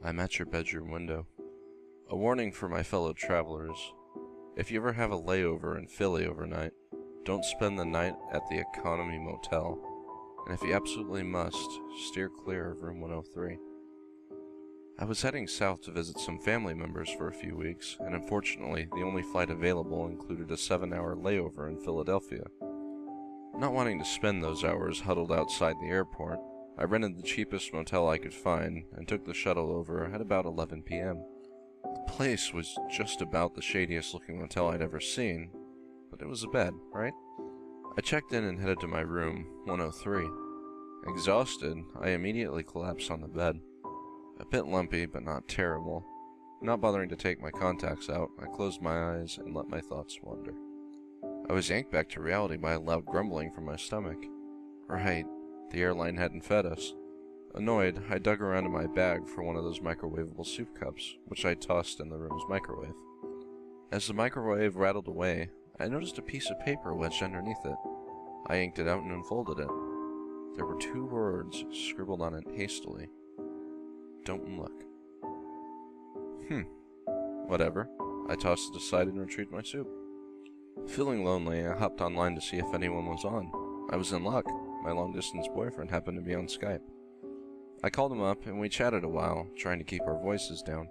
I'm at your bedroom window. A warning for my fellow travelers. If you ever have a layover in Philly overnight, don't spend the night at the Economy Motel. And if you absolutely must, steer clear of room 103. I was heading south to visit some family members for a few weeks, and unfortunately, the only flight available included a 7-hour layover in Philadelphia. Not wanting to spend those hours huddled outside the airport, I rented the cheapest motel I could find and took the shuttle over at about 11 p.m. The place was just about the shadiest looking motel I'd ever seen, but it was a bed, right? I checked in and headed to my room, 103. Exhausted, I immediately collapsed on the bed. A bit lumpy, but not terrible. Not bothering to take my contacts out, I closed my eyes and let my thoughts wander. I was yanked back to reality by a loud grumbling from my stomach. Right, the airline hadn't fed us. Annoyed, I dug around in my bag for one of those microwavable soup cups, which I tossed in the room's microwave. As the microwave rattled away, I noticed a piece of paper wedged underneath it. I yanked it out and unfolded it. There were 2 words scribbled on it hastily. Don't look. Whatever. I tossed it aside and retrieved my soup. Feeling lonely, I hopped online to see if anyone was on. I was in luck. My long-distance boyfriend happened to be on Skype. I called him up, and we chatted a while, trying to keep our voices down.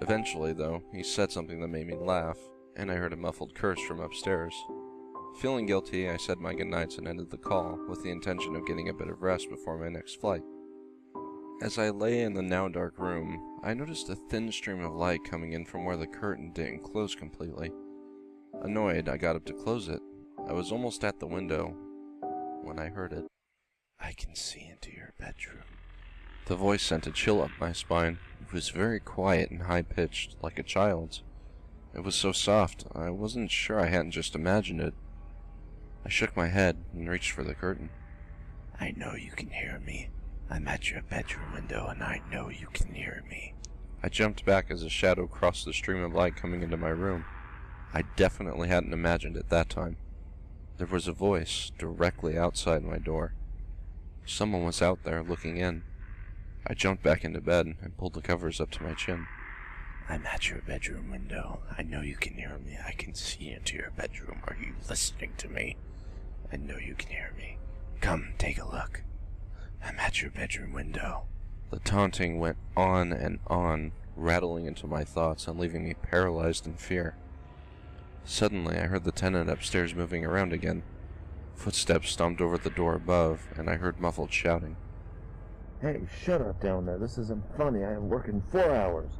Eventually, though, he said something that made me laugh, and I heard a muffled curse from upstairs. Feeling guilty, I said my goodnights and ended the call, with the intention of getting a bit of rest before my next flight. As I lay in the now-dark room, I noticed a thin stream of light coming in from where the curtain didn't close completely. Annoyed, I got up to close it. I was almost at the window when I heard it. I can see into your bedroom. The voice sent a chill up my spine. It was very quiet and high-pitched, like a child's. It was so soft, I wasn't sure I hadn't just imagined it. I shook my head and reached for the curtain. I know you can hear me. I'm at your bedroom window and I know you can hear me. I jumped back as a shadow crossed the stream of light coming into my room. I definitely hadn't imagined it that time. There was a voice directly outside my door. Someone was out there looking in. I jumped back into bed and pulled the covers up to my chin. I'm at your bedroom window. I know you can hear me. I can see into your bedroom. Are you listening to me? I know you can hear me. Come, take a look. I'm at your bedroom window. The taunting went on and on, rattling into my thoughts and leaving me paralyzed in fear. Suddenly, I heard the tenant upstairs moving around again. Footsteps stomped over the door above, and I heard muffled shouting. Hey, shut up down there. This isn't funny. I am working 4 hours.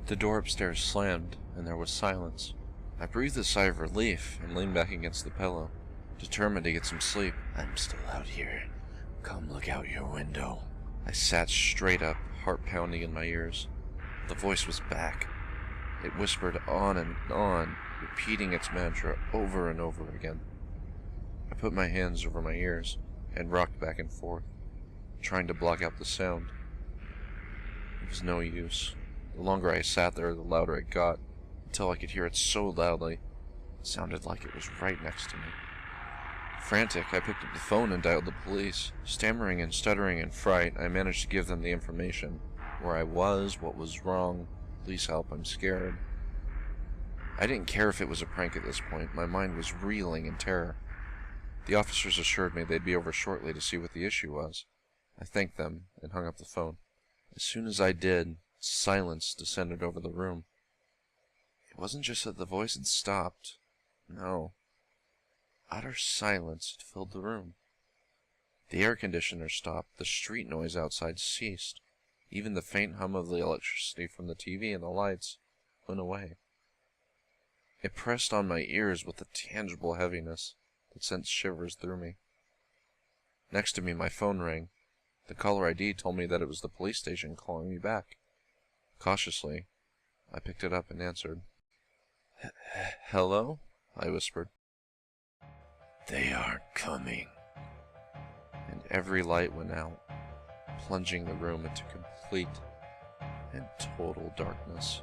The door upstairs slammed, and there was silence. I breathed a sigh of relief and leaned back against the pillow, determined to get some sleep. I'm still out here. Come look out your window. I sat straight up, heart pounding in my ears. The voice was back. It whispered on and on, repeating its mantra over and over again. I put my hands over my ears and rocked back and forth, trying to block out the sound. It was no use. The longer I sat there, the louder it got, until I could hear it so loudly, it sounded like it was right next to me. Frantic, I picked up the phone and dialed the police. Stammering and stuttering in fright, I managed to give them the information. Where I was, what was wrong. Please help, I'm scared. I didn't care if it was a prank at this point. My mind was reeling in terror. The officers assured me they'd be over shortly to see what the issue was. I thanked them and hung up the phone. As soon as I did, silence descended over the room. It wasn't just that the voice had stopped. No. Utter silence had filled the room. The air conditioner stopped. The street noise outside ceased. Even the faint hum of the electricity from the TV and the lights went away. It pressed on my ears with a tangible heaviness that sent shivers through me. Next to me, my phone rang. The caller ID told me that it was the police station calling me back. Cautiously, I picked it up and answered. Hello? I whispered. They aren't coming. And every light went out, plunging the room into complete and total darkness.